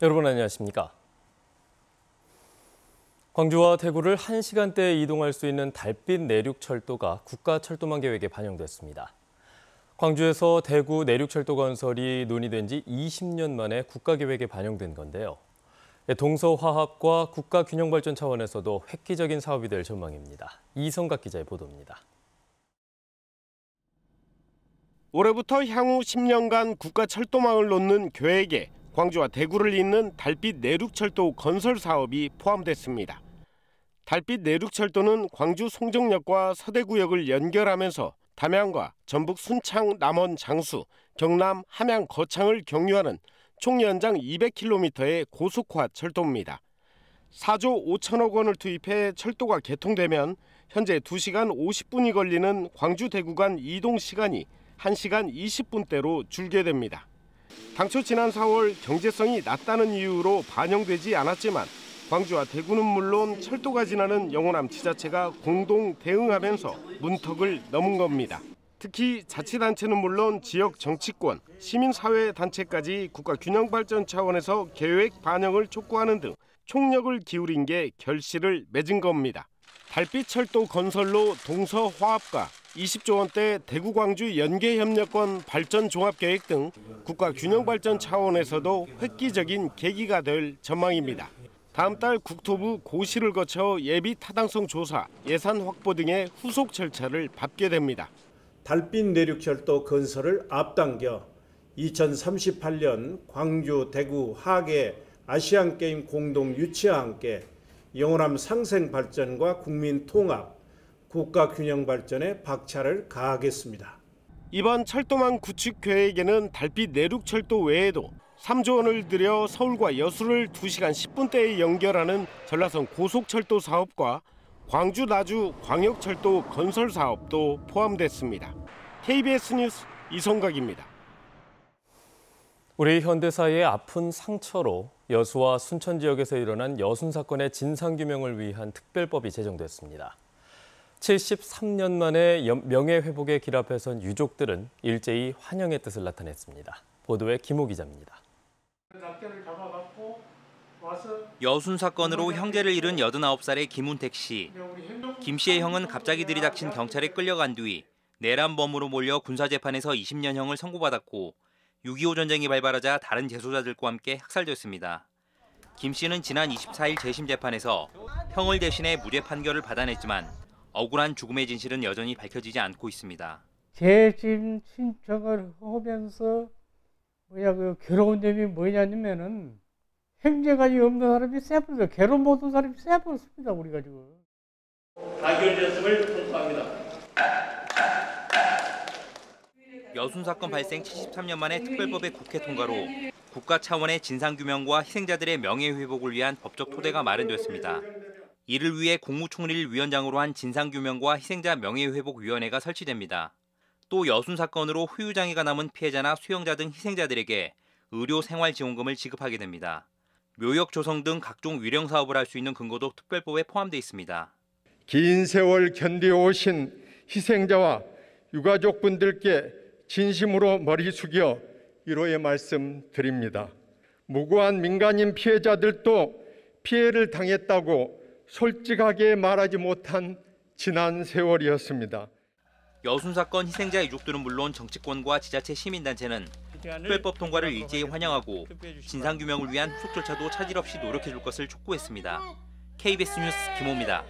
여러분 안녕하십니까? 광주와 대구를 1시간대에 이동할 수 있는 달빛 내륙철도가 국가철도망 계획에 반영됐습니다. 광주에서 대구 내륙철도 건설이 논의된 지 20년 만에 국가계획에 반영된 건데요. 동서화합과 국가균형발전 차원에서도 획기적인 사업이 될 전망입니다. 이성각 기자의 보도입니다. 올해부터 향후 10년간 국가철도망을 놓는 계획에 광주와 대구를 잇는 달빛 내륙철도 건설 사업이 포함됐습니다. 달빛 내륙철도는 광주 송정역과 서대구역을 연결하면서 담양과 전북 순창, 남원, 장수, 경남, 함양, 거창을 경유하는 총 연장 200km의 고속화 철도입니다. 4조 5천억 원을 투입해 철도가 개통되면 현재 2시간 50분이 걸리는 광주 대구 간 이동 시간이 1시간 20분대로 줄게 됩니다. 당초 지난 4월 경제성이 낮다는 이유로 반영되지 않았지만 광주와 대구는 물론 철도가 지나는 영호남 지자체가 공동 대응하면서 문턱을 넘은 겁니다. 특히 자치단체는 물론 지역 정치권, 시민사회단체까지 국가균형발전 차원에서 계획 반영을 촉구하는 등 총력을 기울인 게 결실을 맺은 겁니다. 달빛철도 건설로 동서화합과 20조 원대 대구 광주 연계협력권 발전 종합계획 등 국가균형발전 차원에서도 획기적인 계기가 될 전망입니다. 다음 달 국토부 고시를 거쳐 예비 타당성 조사, 예산 확보 등의 후속 절차를 밟게 됩니다. 달빛 내륙철도 건설을 앞당겨 2038년 광주, 대구, 하계 아시안게임 공동 유치와 함께 영호남 상생 발전과 국민 통합, 국가 균형 발전에 박차를 가하겠습니다. 이번 철도망 구축 계획에는 달빛 내륙철도 외에도 3조 원을 들여 서울과 여수를 2시간 10분대에 연결하는 전라선 고속철도 사업과 광주 나주 광역철도 건설 사업도 포함됐습니다. KBS 뉴스 이성각입니다. 우리 현대사의 아픈 상처로 여수와 순천 지역에서 일어난 여순 사건의 진상규명을 위한 특별법이 제정됐습니다. 73년 만에 명예회복의 길 앞에 선 유족들은 일제히 환영의 뜻을 나타냈습니다. 보도에 김호 기자입니다. 여순 사건으로 형제를 잃은 89살의 김운택 씨. 김 씨의 형은 갑자기 들이닥친 경찰에 끌려간 뒤 내란범으로 몰려 군사재판에서 20년형을 선고받았고 6.25 전쟁이 발발하자 다른 재소자들과 함께 학살됐습니다. 김 씨는 지난 24일 재심 재판에서 형을 대신해 무죄 판결을 받아냈지만 억울한 죽음의 진실은 여전히 밝혀지지 않고 있습니다. 재심 신청을 하면서 그 괴로운 점이 뭐냐면은 행제관이 없는 사람이 쎄버렸어요. 괴로운 모든 사람이 쎄버렸습니다. 우리가 지금. 가결됐음을 통보합니다. 여순 사건 발생 73년 만에 특별법의 국회 통과로 국가 차원의 진상규명과 희생자들의 명예회복을 위한 법적 토대가 마련됐습니다. 이를 위해 국무총리를 위원장으로 한 진상규명과 희생자 명예회복위원회가 설치됩니다. 또 여순 사건으로 후유장애가 남은 피해자나 수용자 등 희생자들에게 의료생활지원금을 지급하게 됩니다. 묘역 조성 등 각종 위령 사업을 할 수 있는 근거도 특별법에 포함되어 있습니다. 긴 세월 견디오신 희생자와 유가족분들께 진심으로 머리 숙여 위로의 말씀 드립니다. 무고한 민간인 피해자들도 피해를 당했다고 솔직하게 말하지 못한 지난 세월이었습니다. 여순 사건 희생자 유족들은 물론 정치권과 지자체 시민단체는 특별법 통과를 일제히 환영하고 진상규명을 위한 후속 절차도 차질 없이 노력해 줄 것을 촉구했습니다. KBS 뉴스 김호입니다.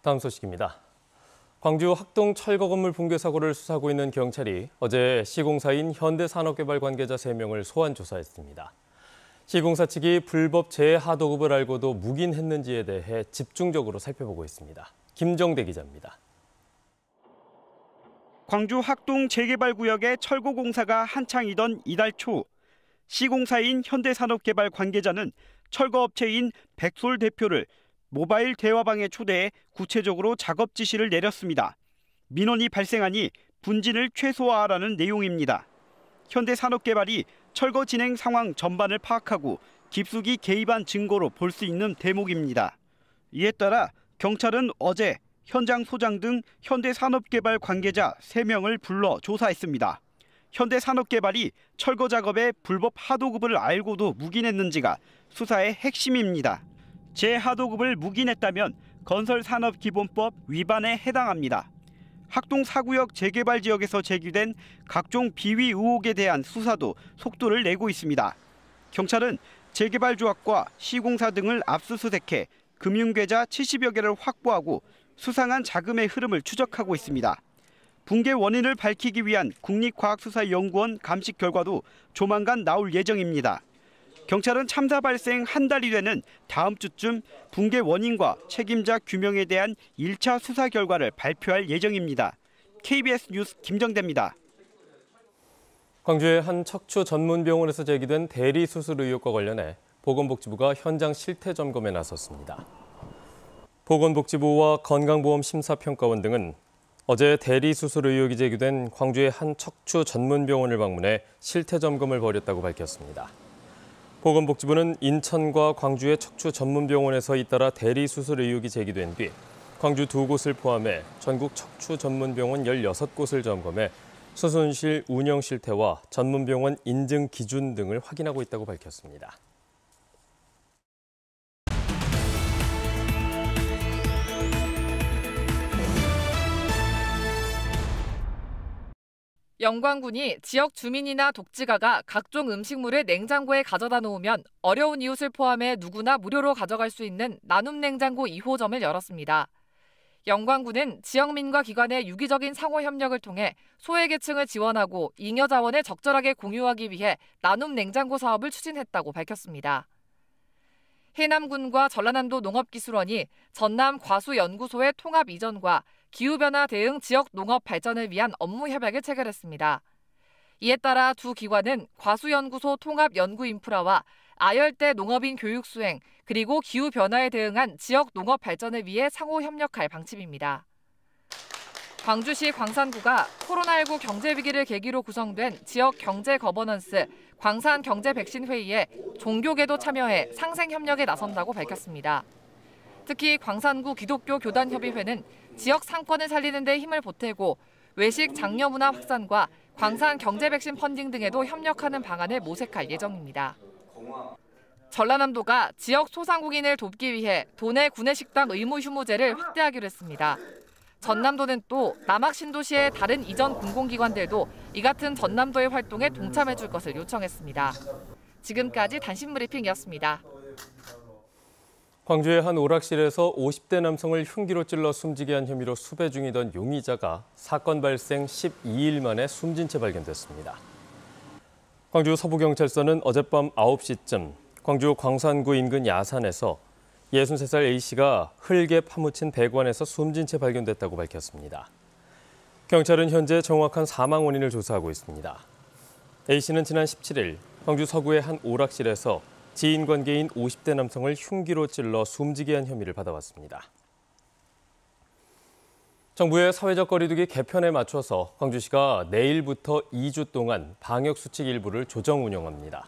다음 소식입니다. 광주 학동 철거 건물 붕괴 사고를 수사하고 있는 경찰이 어제 시공사인 현대산업개발 관계자 3명을 소환 조사했습니다. 시공사 측이 불법 재하도급을 알고도 묵인했는지에 대해 집중적으로 살펴보고 있습니다. 김정대 기자입니다. 광주 학동 재개발구역의 철거 공사가 한창이던 이달 초, 시공사인 현대산업개발 관계자는 철거업체인 백솔 대표를 모바일 대화방에 초대해 구체적으로 작업 지시를 내렸습니다. 민원이 발생하니 분진을 최소화하라는 내용입니다. 현대산업개발이 철거 진행 상황 전반을 파악하고 깊숙이 개입한 증거로 볼 수 있는 대목입니다. 이에 따라 경찰은 어제 현장 소장 등 현대산업개발 관계자 3명을 불러 조사했습니다. 현대산업개발이 철거 작업에 불법 하도급을 알고도 묵인했는지가 수사의 핵심입니다. 재하도급을 묵인했다면 건설산업기본법 위반에 해당합니다. 학동 4구역 재개발 지역에서 제기된 각종 비위 의혹에 대한 수사도 속도를 내고 있습니다. 경찰은 재개발 조합과 시공사 등을 압수수색해 금융계좌 70여 개를 확보하고 수상한 자금의 흐름을 추적하고 있습니다. 붕괴 원인을 밝히기 위한 국립과학수사연구원 감식 결과도 조만간 나올 예정입니다. 경찰은 참사 발생 한 달이 되는 다음 주쯤 붕괴 원인과 책임자 규명에 대한 1차 수사 결과를 발표할 예정입니다. KBS 뉴스 김정대입니다. 광주의 한 척추 전문 병원에서 제기된 대리 수술 의혹과 관련해 보건복지부가 현장 실태 점검에 나섰습니다. 보건복지부와 건강보험심사평가원 등은 어제 대리 수술 의혹이 제기된 광주의 한 척추 전문 병원을 방문해 실태 점검을 벌였다고 밝혔습니다. 보건복지부는 인천과 광주의 척추 전문병원에서 잇따라 대리 수술 의혹이 제기된 뒤 광주 2곳을 포함해 전국 척추 전문병원 16곳을 점검해 수술실 운영 실태와 전문병원 인증 기준 등을 확인하고 있다고 밝혔습니다. 영광군이 지역 주민이나 독지가가 각종 음식물을 냉장고에 가져다 놓으면 어려운 이웃을 포함해 누구나 무료로 가져갈 수 있는 나눔 냉장고 2호점을 열었습니다. 영광군은 지역민과 기관의 유기적인 상호 협력을 통해 소외계층을 지원하고 잉여 자원을 적절하게 공유하기 위해 나눔 냉장고 사업을 추진했다고 밝혔습니다. 해남군과 전라남도 농업기술원이 전남 과수연구소의 통합 이전과 기후변화 대응 지역 농업 발전을 위한 업무 협약을 체결했습니다. 이에 따라 두 기관은 과수연구소 통합 연구 인프라와 아열대 농업인 교육 수행 그리고 기후변화에 대응한 지역 농업 발전을 위해 상호 협력할 방침입니다. 광주시 광산구가 코로나19 경제위기를 계기로 구성된 지역 경제 거버넌스 광산 경제 백신 회의에 종교계도 참여해 상생 협력에 나선다고 밝혔습니다. 특히 광산구 기독교 교단협의회는 지역 상권을 살리는 데 힘을 보태고 외식 장려 문화 확산과 광산 경제 백신 펀딩 등에도 협력하는 방안을 모색할 예정입니다. 전라남도가 지역 소상공인을 돕기 위해 도내 구내식당 의무 휴무제를 확대하기로 했습니다. 전남도는 또 남학 신도시의 다른 이전 공공기관들도 이 같은 전남도의 활동에 동참해 줄 것을 요청했습니다. 지금까지 단신 브리핑이었습니다. 광주의 한 오락실에서 50대 남성을 흉기로 찔러 숨지게 한 혐의로 수배 중이던 용의자가 사건 발생 12일 만에 숨진 채 발견됐습니다. 광주 서부경찰서는 어젯밤 9시쯤 광주 광산구 인근 야산에서 63살 A씨가 흙에 파묻힌 배관에서 숨진 채 발견됐다고 밝혔습니다. 경찰은 현재 정확한 사망 원인을 조사하고 있습니다. A씨는 지난 17일 광주 서구의 한 오락실에서 지인 관계인 50대 남성을 흉기로 찔러 숨지게 한 혐의를 받아왔습니다. 정부의 사회적 거리두기 개편에 맞춰서 광주시가 내일부터 2주 동안 방역수칙 일부를 조정 운영합니다.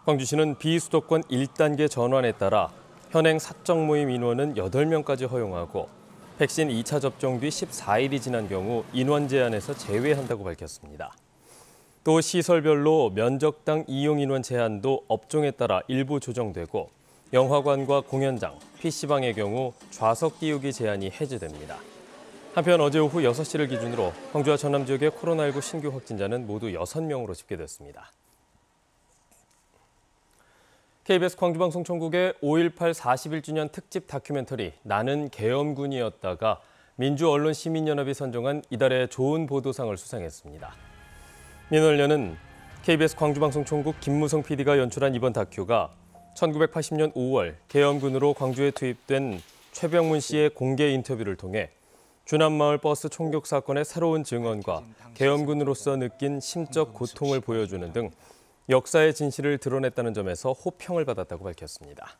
광주시는 비수도권 1단계 전환에 따라 현행 사적 모임 인원은 8명까지 허용하고 백신 2차 접종 뒤 14일이 지난 경우 인원 제한에서 제외한다고 밝혔습니다. 또 시설별로 면적당 이용 인원 제한도 업종에 따라 일부 조정되고 영화관과 공연장, PC방의 경우 좌석 띄우기 제한이 해제됩니다. 한편 어제 오후 6시를 기준으로 광주와 전남 지역의 코로나19 신규 확진자는 모두 6명으로 집계됐습니다. KBS 광주방송총국의 5.18 41주년 특집 다큐멘터리 나는 계엄군이었다가 민주언론시민연합이 선정한 이달의 좋은 보도상을 수상했습니다. 민원련은 KBS 광주방송총국 김무성 PD가 연출한 이번 다큐가 1980년 5월 계엄군으로 광주에 투입된 최병문 씨의 공개 인터뷰를 통해 주남마을 버스 총격 사건의 새로운 증언과 계엄군으로서 느낀 심적 고통을 보여주는 등 역사의 진실을 드러냈다는 점에서 호평을 받았다고 밝혔습니다.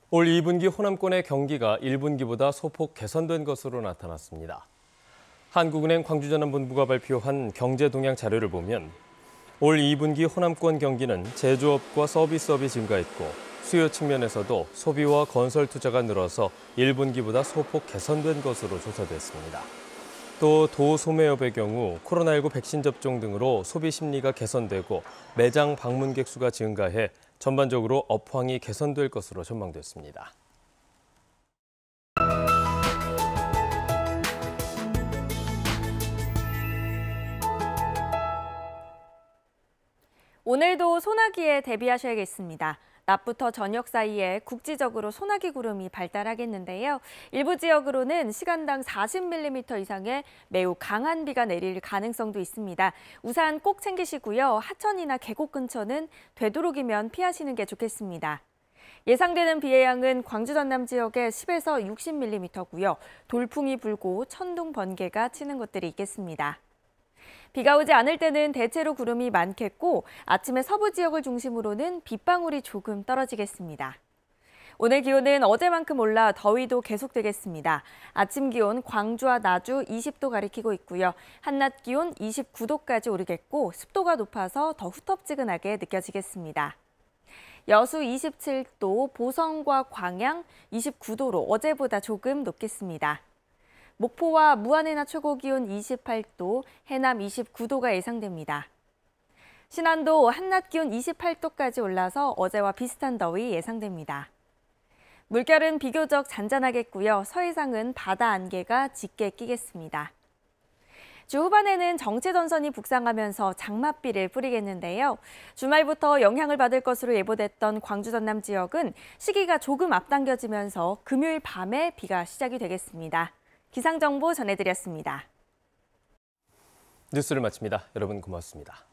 올 2분기 호남권의 경기가 1분기보다 소폭 개선된 것으로 나타났습니다. 한국은행 광주전환본부가 발표한 경제 동향 자료를 보면 올 2분기 호남권 경기는 제조업과 서비스업이 증가했고 수요 측면에서도 소비와 건설 투자가 늘어서 1분기보다 소폭 개선된 것으로 조사됐습니다. 또 도소매업의 경우 코로나19 백신 접종 등으로 소비 심리가 개선되고 매장 방문객 수가 증가해 전반적으로 업황이 개선될 것으로 전망됐습니다. 오늘도 소나기에 대비하셔야겠습니다. 낮부터 저녁 사이에 국지적으로 소나기 구름이 발달하겠는데요. 일부 지역으로는 시간당 40mm 이상의 매우 강한 비가 내릴 가능성도 있습니다. 우산 꼭 챙기시고요. 하천이나 계곡 근처는 되도록이면 피하시는 게 좋겠습니다. 예상되는 비의 양은 광주 전남 지역에 10에서 60mm고요. 돌풍이 불고 천둥 번개가 치는 곳들이 있겠습니다. 비가 오지 않을 때는 대체로 구름이 많겠고 아침에 서부 지역을 중심으로는 빗방울이 조금 떨어지겠습니다. 오늘 기온은 어제만큼 올라 더위도 계속되겠습니다. 아침 기온 광주와 나주 20도 가리키고 있고요. 한낮 기온 29도까지 오르겠고 습도가 높아서 더 후텁지근하게 느껴지겠습니다. 여수 27도, 보성과 광양 29도로 어제보다 조금 높겠습니다. 목포와 무안의 낮 최고 기온 28도, 해남 29도가 예상됩니다. 신안도 한낮 기온 28도까지 올라서 어제와 비슷한 더위 예상됩니다. 물결은 비교적 잔잔하겠고요. 서해상은 바다 안개가 짙게 끼겠습니다. 주 후반에는 정체전선이 북상하면서 장맛비를 뿌리겠는데요. 주말부터 영향을 받을 것으로 예보됐던 광주 전남 지역은 시기가 조금 앞당겨지면서 금요일 밤에 비가 시작이 되겠습니다. 기상정보 전해드렸습니다. 뉴스를 마칩니다. 여러분 고맙습니다.